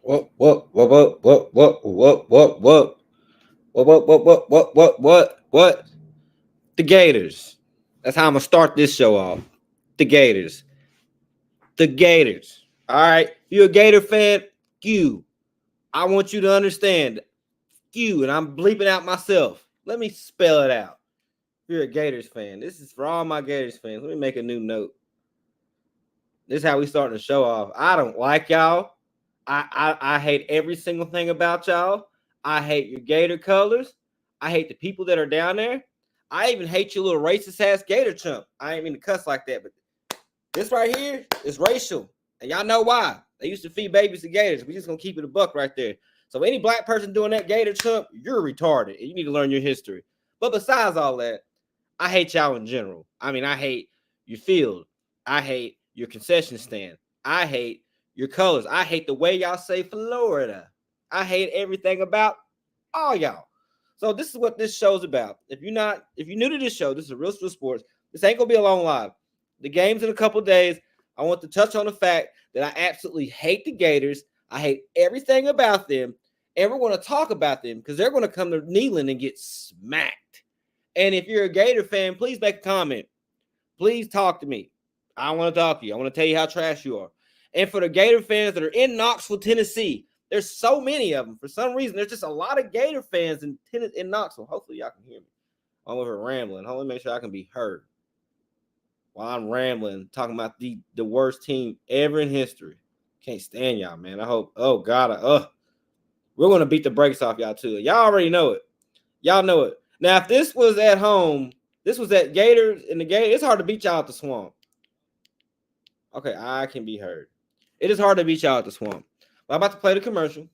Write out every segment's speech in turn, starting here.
What? The Gators. That's how I'm gonna start this show off. The Gators. The Gators. All right. If you're a Gator fan, you. I want you to understand you, and I'm bleeping out myself. Let me spell it out. If you're a Gators fan, this is for all my Gators fans. Let me make a new note. This is how we starting the show off. I don't like y'all. I hate every single thing about y'all. I hate your Gator colors. I hate the people that are down there. I even hate your little racist ass Gator chump. I ain't mean to cuss like that, but this right here is racial. And y'all know why. They used to feed babies to Gators. We just gonna keep it a buck right there. So any black person doing that Gator chump, you're retarded. And you need to learn your history. But besides all that, I hate y'all in general. I mean, I hate your field. I hate your concession stand. I hate your colors. I hate the way y'all say Florida. I hate everything about all y'all. So this is what this show's about. If you're new to this show, this is Real Spill Sports. This ain't gonna be a long live. The game's in a couple days. I want to touch on the fact that I absolutely hate the Gators. I hate everything about them, and we're going to talk about them because they're going to come to Neyland and get smacked. And if you're a Gator fan, please make a comment. Please talk to me. I want to talk to you. I want to tell you how trash you are. And for the Gator fans that are in Knoxville, Tennessee, there's so many of them. For some reason, there's just a lot of Gator fans in Knoxville. Hopefully, y'all can hear me. I'm over rambling. Hold on, make sure I can be heard while I'm rambling, talking about the worst team ever in history. Can't stand y'all, man. I hope, oh, God, we're going to beat the brakes off y'all, too. Y'all already know it. Y'all know it. Now, if this was at home, this was at Gators in the game, it's hard to beat y'all at the Swamp. Okay, I can be heard. It is hard to beat y'all at the Swamp. But I'm about to play the commercial.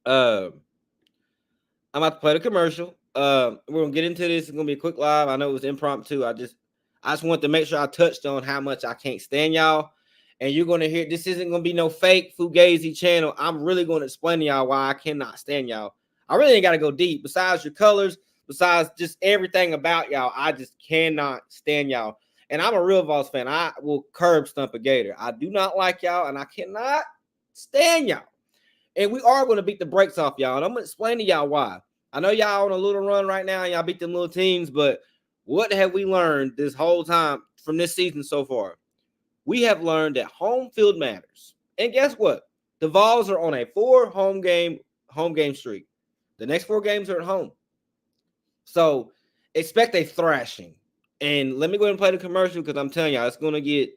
We're going to get into this. It's going to be a quick live. I know it was impromptu. I just want to make sure I touched on how much I can't stand y'all. And you're going to hear, this isn't going to be no fake Fugazi channel. I'm really going to explain to y'all why I cannot stand y'all. I really ain't got to go deep. Besides your colors, besides just everything about y'all, I just cannot stand y'all. And I'm a real Vols fan. I will curb stump a Gator. I do not like y'all, and I cannot stand y'all. And we are going to beat the brakes off y'all. And I'm going to explain to y'all why. I know y'all on a little run right now, and y'all beat them little teams, but what have we learned this whole time from this season so far? We have learned that home field matters. And guess what? The Vols are on a 4 home game streak. The next 4 games are at home. So expect a thrashing. And let me go ahead and play the commercial because I'm telling y'all, it's going to get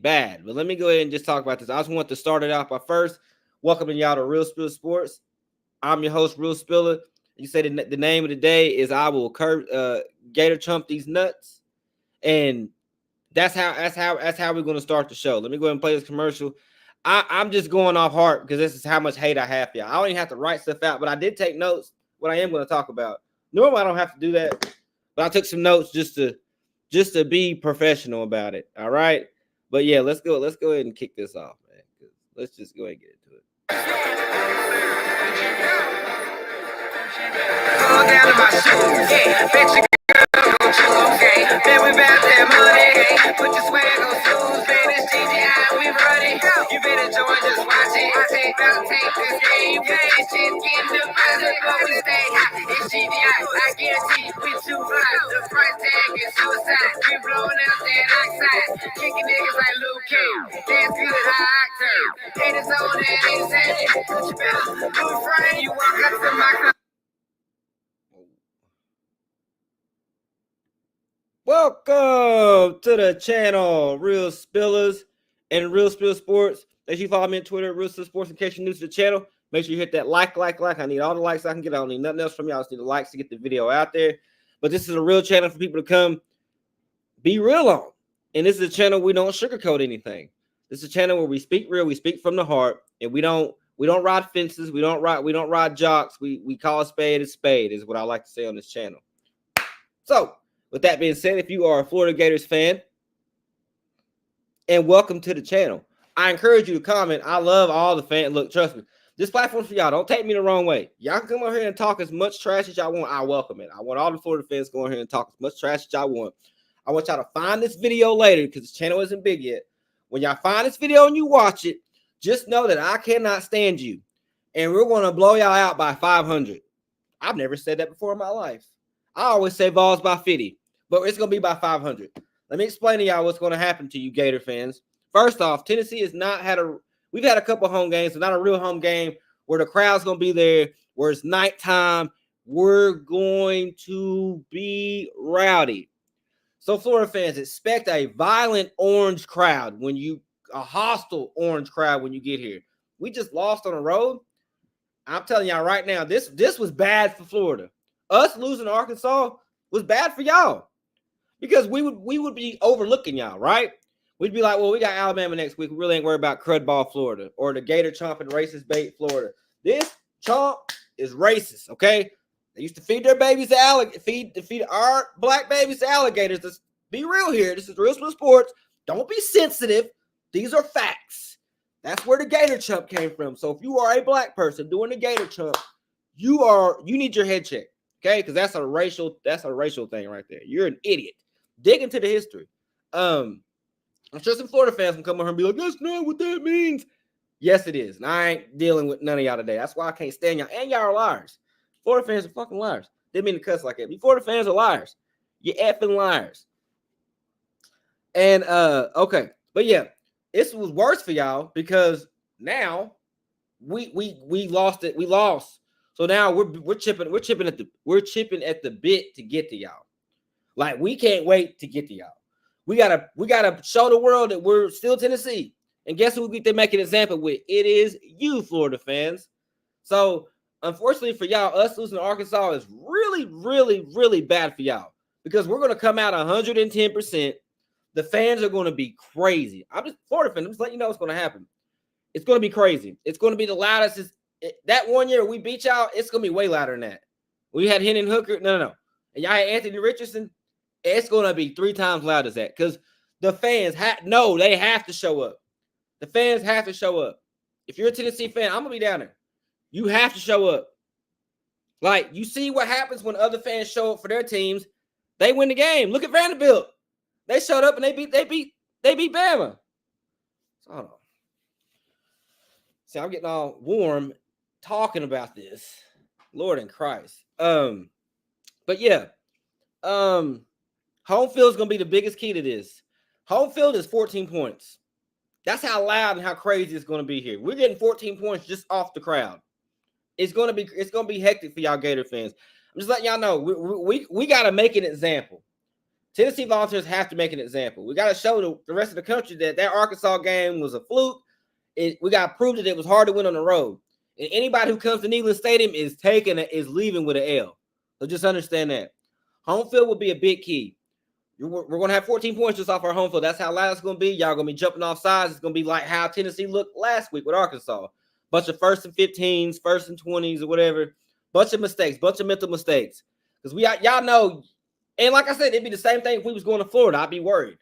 bad. But let me go ahead and just talk about this. I just want to start it off by first welcoming y'all to Real Spill Sports. I'm your host, Real Spiller. You say the name of the day is I will Gator chump these nuts. And that's how we're going to start the show. Let me go ahead and play this commercial. I'm just going off heart because this is how much hate I have for y'all. I don't even have to write stuff out, but I did take notes what I am going to talk about. Normally I don't have to do that, but I took some notes just to be professional about it. All right. But yeah, let's go ahead and kick this off, man. Let's just go ahead and get into it. Fall down to my shoes, yeah. Bet you gon' choose, okay. Bet we bout that money. Put your swag on shoes, man. It's GGI, we running. You better join, just watch it. About to take this game, man. Shit getting deposit, but we stay hot. It's GGI, I guarantee you, we too fly. The price tag is suicide. We blowing out that oxide. Kicking niggas like Luke King. That's good, high octane. Haters on that insane. But you better do it right. You walk up to my car. Welcome to the channel, Real Spillers and Real Spill Sports. Make sure you follow me on Twitter, Real Spill Sports. In case you're new to the channel, make sure you hit that like. I need all the likes I can get. I don't need nothing else from y'all. I just need the likes to get the video out there. But this is a real channel for people to come be real on. And this is a channel we don't sugarcoat anything. This is a channel where we speak real, we speak from the heart, and we don't ride fences, we don't ride jocks. We call a spade is what I like to say on this channel. So with that being said, if you are a Florida Gators fan, and welcome to the channel, I encourage you to comment. I love all the fans. Look, trust me, this platform's for y'all. Don't take me the wrong way. Y'all can come over here and talk as much trash as y'all want. I welcome it. I want all the Florida fans going here and talk as much trash as y'all want. I want y'all to find this video later because the channel isn't big yet. When y'all find this video and you watch it, Just know that I cannot stand you, and we're going to blow y'all out by 500. I've never said that before in my life. I always say Vols by 50, but it's going to be by 500. Let me explain to y'all what's going to happen to you Gator fans. First off, Tennessee has not had we've had a couple home games, but not a real home game where the crowd's going to be there, where it's nighttime. We're going to be rowdy. So Florida fans, expect a violent orange crowd a hostile orange crowd when you get here. We just lost on the road. I'm telling y'all right now, this was bad for Florida. Us losing to Arkansas was bad for y'all because we would be overlooking y'all, right? We'd be like, well, we got Alabama next week. We really ain't worried about crud ball Florida or the Gator chomping racist bait Florida. This chomp is racist, okay? They used to feed their babies to alligators, feed our black babies to alligators. Let's be real here. This is real sports. Don't be sensitive. These are facts. That's where the Gator chump came from. So if you are a black person doing the Gator chump, you need your head checked, okay? Because that's a racial thing right there. You're an idiot. Dig into the history. I'm sure some Florida fans can come over here and be like, that's not what that means. Yes, it is. And I ain't dealing with none of y'all today. That's why I can't stand y'all. And y'all are liars. Florida fans are fucking liars. Didn't mean to cuss like that. Florida fans are liars. You effing liars. And okay. But yeah, this was worse for y'all because now we lost it. We lost. So now we're chipping at the bit to get to y'all. Like we can't wait to get to y'all. We gotta show the world that we're still Tennessee. And guess who they make an example with? It is you, Florida fans. So unfortunately for y'all, us losing to Arkansas is really, really, really bad for y'all because we're gonna come out 110%. The fans are going to be crazy. Florida fans, I'm just letting you know what's going to happen. It's going to be crazy. It's going to be the loudest. That one year we beat y'all, it's going to be way louder than that. We had Hendon Hooker. No. And y'all had Anthony Richardson. It's going to be 3 times louder as that because the fans they have to show up. The fans have to show up. If you're a Tennessee fan, I'm going to be down there. You have to show up. Like, you see what happens when other fans show up for their teams. They win the game. Look at Vanderbilt. They showed up and they beat Bama. So, hold on. See, I'm getting all warm talking about this. Lord in Christ. But yeah. Home field is gonna be the biggest key to this. Home field is 14 points. That's how loud and how crazy it's gonna be here. We're getting 14 points just off the crowd. It's gonna be hectic for y'all Gator fans. I'm just letting y'all know we gotta make an example. Tennessee Volunteers have to make an example. We got to show the rest of the country that Arkansas game was a fluke. We got to prove that it was hard to win on the road. And anybody who comes to Neyland Stadium is leaving with an L. So just understand that. Home field will be a big key. We're going to have 14 points just off our home field. That's how loud it's going to be. Y'all going to be jumping off sides. It's going to be like how Tennessee looked last week with Arkansas. Bunch of 1st and 15s, 1st and 20s or whatever. Bunch of mistakes, bunch of mental mistakes. Because y'all know. And like I said, it'd be the same thing if we was going to Florida. I'd be worried.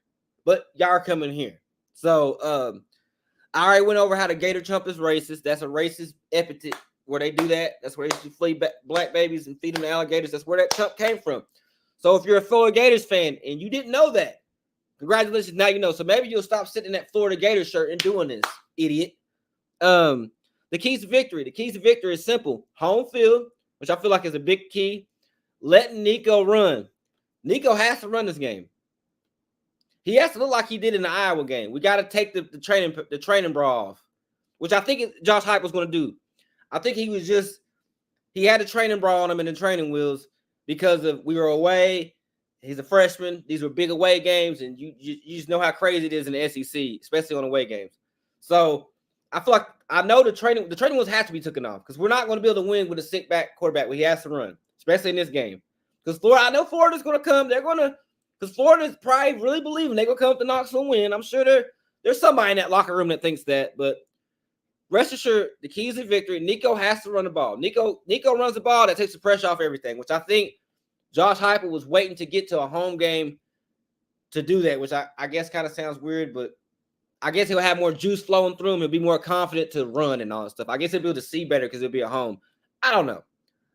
But y'all are coming here. So I already went over how the Gator chump is racist. That's a racist epithet where they do that. That's where they used to flee black babies and feed them to alligators. That's where that chump came from. So if you're a Florida Gators fan and you didn't know that, congratulations, now you know. So maybe you'll stop sitting in that Florida Gators shirt and doing this, idiot. The keys to victory. The keys to victory is simple. Home field, which I feel like is a big key. Letting Nico run. Nico has to run this game. He has to look like he did in the Iowa game. We got to take the training bra off, which I think Josh Hype was going to do. I think he had a training bra on him and the training wheels because we were away. He's a freshman. These were big away games, and you just know how crazy it is in the SEC, especially on away games. So I feel like I know the training wheels have to be taken off because we're not going to be able to win with a sick back quarterback where he has to run, especially in this game. Because I know Florida's going to come. Because Florida's probably really believing they're going to come up to Knoxville and win. I'm sure there's somebody in that locker room that thinks that. But rest assured, the keys to victory, Nico has to run the ball. Nico runs the ball. That takes the pressure off everything, which I think Josh Heupel was waiting to get to a home game to do that, which I guess kind of sounds weird, but I guess he'll have more juice flowing through him. He'll be more confident to run and all that stuff. I guess he'll be able to see better because he'll be at home. I don't know.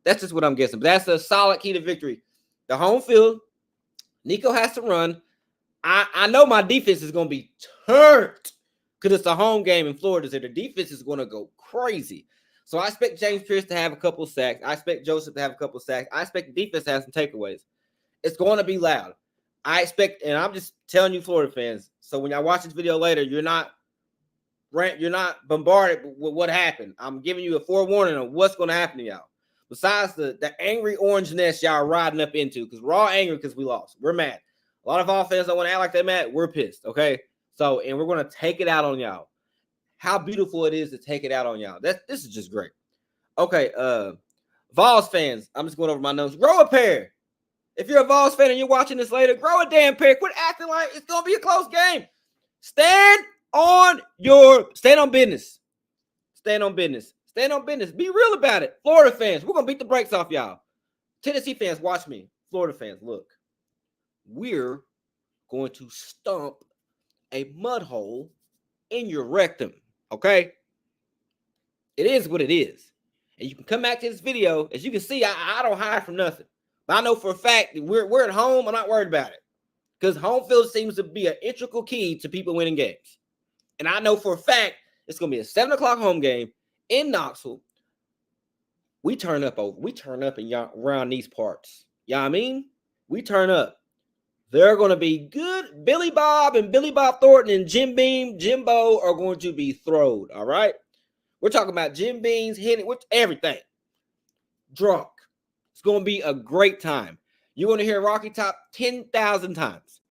That's just what I'm guessing. But that's a solid key to victory. The home field, Nico has to run. I know my defense is going to be turned because it's a home game in Florida, so the defense is going to go crazy. So I expect James Pierce to have a couple sacks. I expect Joseph to have a couple sacks. I expect the defense to have some takeaways. It's going to be loud. I expect, and I'm just telling you, Florida fans. So when y'all watch this video later, you're not bombarded with what happened. I'm giving you a forewarning of what's going to happen to y'all. Besides the angry orange nest y'all are riding up into, because we're all angry because we lost. We're mad. A lot of Vols fans don't want to act like they're mad. We're pissed, okay? So, and we're going to take it out on y'all. How beautiful it is to take it out on y'all. This is just great. Okay, Vols fans, I'm just going over my notes. Grow a pair. If you're a Vols fan and you're watching this later, grow a damn pair. Quit acting like it's going to be a close game. Stand on business. Stand on business. Stand on business. Be real about it. Florida fans, we're going to beat the brakes off y'all. Tennessee fans, watch me. Florida fans, look. We're going to stomp a mud hole in your rectum, okay? It is what it is. And you can come back to this video. As you can see, I don't hide from nothing. But I know for a fact that we're at home. I'm not worried about it. Because home field seems to be an integral key to people winning games. And I know for a fact it's going to be a 7 o'clock home game in Knoxville. We turn up in around these parts. You know what I mean? We turn up. They're going to be good. Billy Bob Thornton and Jimbo are going to be throwed, all right? We're talking about Jim Beans, hitting with everything. Drunk. It's going to be a great time. You're going to hear Rocky Top 10,000 times.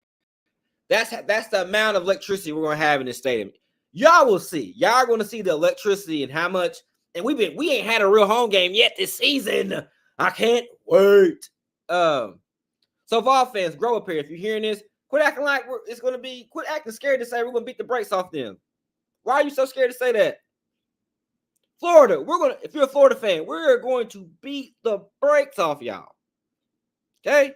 That's the amount of electricity we're going to have in this stadium. Y'all will see. Y'all are going to see the electricity and how much. And we ain't had a real home game yet this season. I can't wait. So Vol fans, grow up here. If you're hearing this, quit acting like quit acting scared to say we're going to beat the brakes off them. Why are you so scared to say that? Florida, if you're a Florida fan, we're going to beat the brakes off y'all. Okay?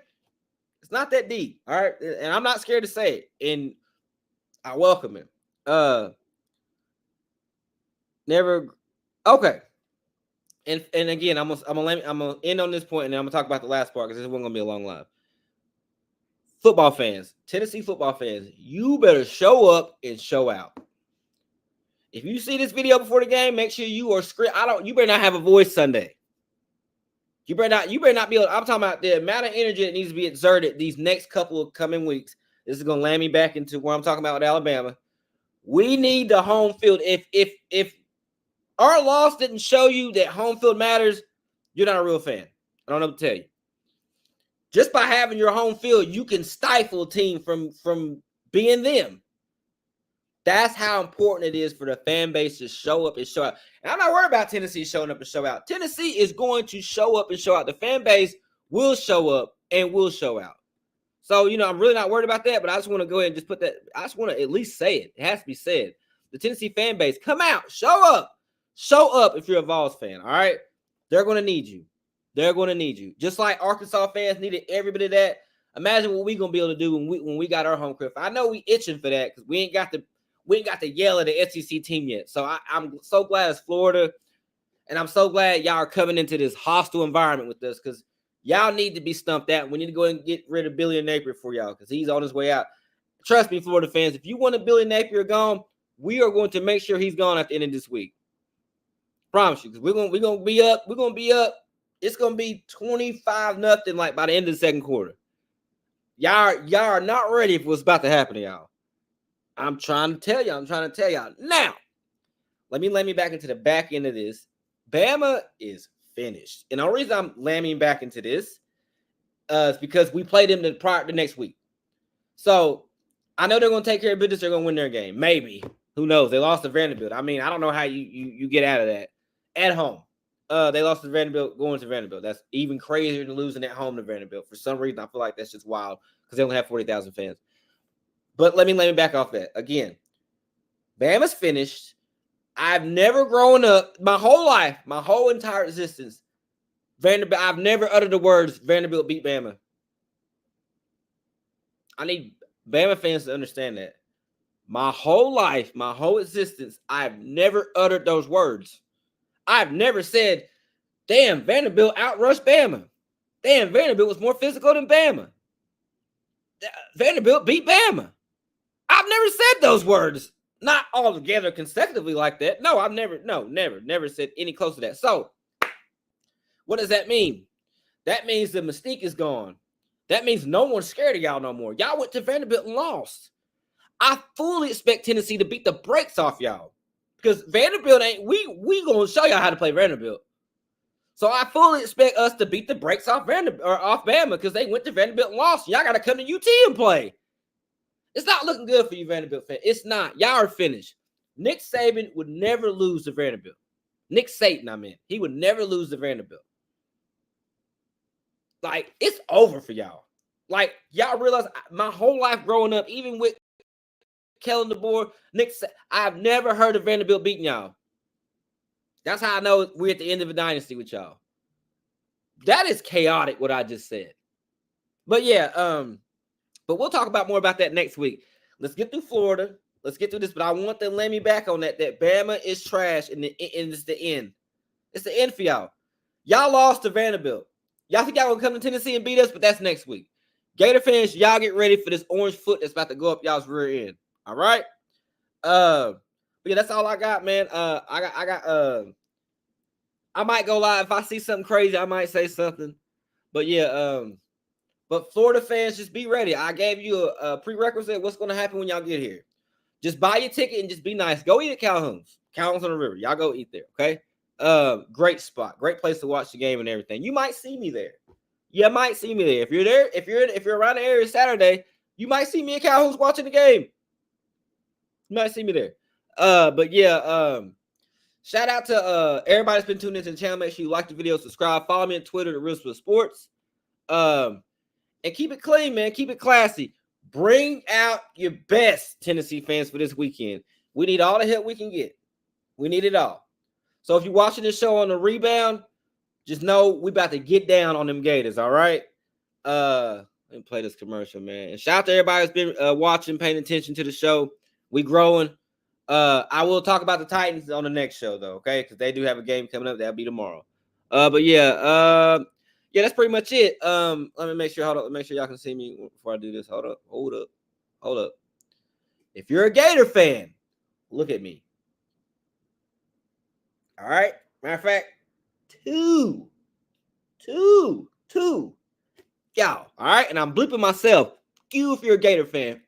It's not that deep. All right. And I'm not scared to say it. And I welcome it. Okay. And again, I'm gonna end on this point, and then I'm gonna talk about the last part because this isn't gonna be a long live. Football fans, Tennessee football fans, you better show up and show out. If you see this video before the game, make sure you are you better not have a voice Sunday. You better not be able. I'm talking about the amount of energy that needs to be exerted these next couple of coming weeks. This is gonna land me back into where I'm talking about with Alabama. We need the home field. If our loss didn't show you that home field matters, you're not a real fan. I don't know what to tell you. Just by having your home field, you can stifle a team from being them. That's how important it is for the fan base to show up and show out. And I'm not worried about Tennessee showing up and show out. Tennessee is going to show up and show out. The fan base will show up and will show out. So, I'm really not worried about that, but I just want to go ahead and just put that. I just want to at least say it. It has to be said. The Tennessee fan base, come out, show up. Show up if you're a Vols fan, all right? They're going to need you. They're going to need you. Just like Arkansas fans needed every bit of that. Imagine what we're going to be able to do when we got our home crowd. I know we itching for that because we ain't got to yell at the SEC team yet. So I'm so glad it's Florida, and I'm so glad y'all are coming into this hostile environment with us because y'all need to be stumped out. We need to go ahead and get rid of Billy Napier for y'all because he's on his way out. Trust me, Florida fans, if you want a Billy Napier gone, we are going to make sure he's gone at the end of this week. Promise you, because we're gonna be up. We're gonna be up. It's gonna be 25-0 like by the end of the second quarter. Y'all are not ready for what's about to happen to y'all. I'm trying to tell y'all. Now, let me back into the back end of this. Bama is finished. And the reason I'm lambing back into this is because we played them the next week. So I know they're going to take care of business. They're going to win their game. Maybe. Who knows? They lost to Vanderbilt. I mean, I don't know how you get out of that. At home. They lost to Vanderbilt going to Vanderbilt. That's even crazier than losing at home to Vanderbilt. For some reason, I feel like that's just wild because they only have 40,000 fans. But let me back off that. Again, Bama's finished. I've never grown up my whole life, my whole entire existence. Vanderbilt, I've never uttered the words Vanderbilt beat Bama. I need Bama fans to understand that. My whole life, my whole existence, I've never uttered those words. I've never said, damn, Vanderbilt outrushed Bama. Damn, Vanderbilt was more physical than Bama. Vanderbilt beat Bama. I've never said those words. Not all together consecutively like that. No, I've never said any close to that. So, what does that mean? That means the mystique is gone. That means no one's scared of y'all no more. Y'all went to Vanderbilt and lost. I fully expect Tennessee to beat the brakes off y'all because Vanderbilt ain't. We gonna show y'all how to play Vanderbilt. So I fully expect us to beat the brakes off Vanderbilt or off Bama because they went to Vanderbilt and lost. Y'all got to come to UT and play. It's not looking good for you, Vanderbilt fans. It's not. Y'all are finished. Nick Saban would never lose to Vanderbilt. Nick Saban, I mean, he would never lose to Vanderbilt. Like, it's over for y'all. Like, y'all realize my whole life growing up, even with Kellen DeBoer, I've never heard of Vanderbilt beating y'all. That's how I know we're at the end of a dynasty with y'all. That is chaotic, what I just said. But yeah, but we'll talk about more about that next week. Let's get through Florida. Let's get through this. But I want to lay me back on that Bama is trash and it's the end. It's the end for y'all. Y'all lost to Vanderbilt. Y'all think y'all gonna come to Tennessee and beat us, but that's next week. Gator fans, y'all get ready for this orange foot that's about to go up y'all's rear end. All right. But yeah, that's all I got, man. I might go live if I see something crazy. I might say something. But yeah, but Florida fans, just be ready. I gave you a prerequisite. What's going to happen when y'all get here? Just buy your ticket and just be nice. Go eat at Calhoun's. Calhoun's on the river. Y'all go eat there, okay? Great spot. Great place to watch the game and everything. You might see me there. You might see me there. If you're there, if you're around the area Saturday, you might see me at Calhoun's watching the game. You might see me there. But yeah, shout out to everybody that's been tuning into the channel. Make sure you like the video, subscribe, follow me on Twitter, The Real Split Sports. And keep it clean, man. Keep it classy. Bring out your best, Tennessee fans, for this weekend. We need all the help we can get. We need it all. So if you're watching this show on the rebound, just know we about to get down on them Gators, all right? Let me play this commercial, man. And shout out to everybody that's been watching, paying attention to the show. We growing. I will talk about the Titans on the next show, though, okay? Because they do have a game coming up. That'll be tomorrow. But yeah, yeah, that's pretty much it. Let me make sure. Hold up. Make sure y'all can see me before I do this. Hold up. If you're a Gator fan, look at me. All right. Matter of fact, two. Y'all. All right. And I'm bleeping myself. Q if you're a Gator fan.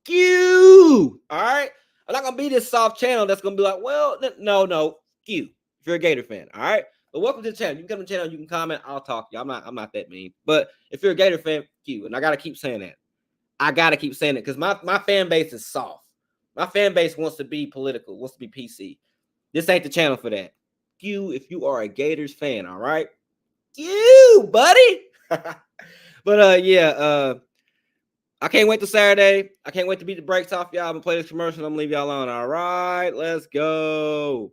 Q. All right. I'm not gonna be this soft channel that's gonna be like, well, no. Q if you're a Gator fan. All right. But welcome to the channel. You can come to the channel, you can comment, I'll talk to you. I'm not that mean. But if you're a Gator fan, Q. And I gotta keep saying that. Because my fan base is soft. My fan base wants to be political, wants to be PC. This ain't the channel for that. Q if you are a Gators fan, all right? Q, buddy. But yeah, I can't wait till Saturday. I can't wait to beat the brakes off y'all. I'm gonna play this commercial. I'm gonna leave y'all alone. All right, let's go.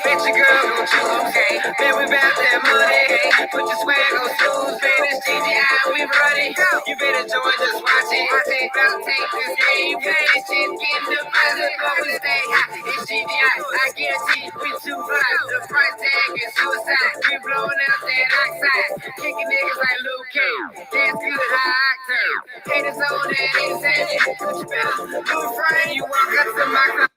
Bet your girl gon' choose, hey. Bet we bout that money, hey. Put your swag on shoes, man. It's GGI, we running. You better join, just watch it. About to take this game, play this shit, get the deposit, but we stay hot. It's GGI, I guarantee we too hot. The price tag is suicide. We blowing out that oxide, kicking niggas like Luke King. Dance good, high octane. Haters on that insane. But you better do it right. You walk up to my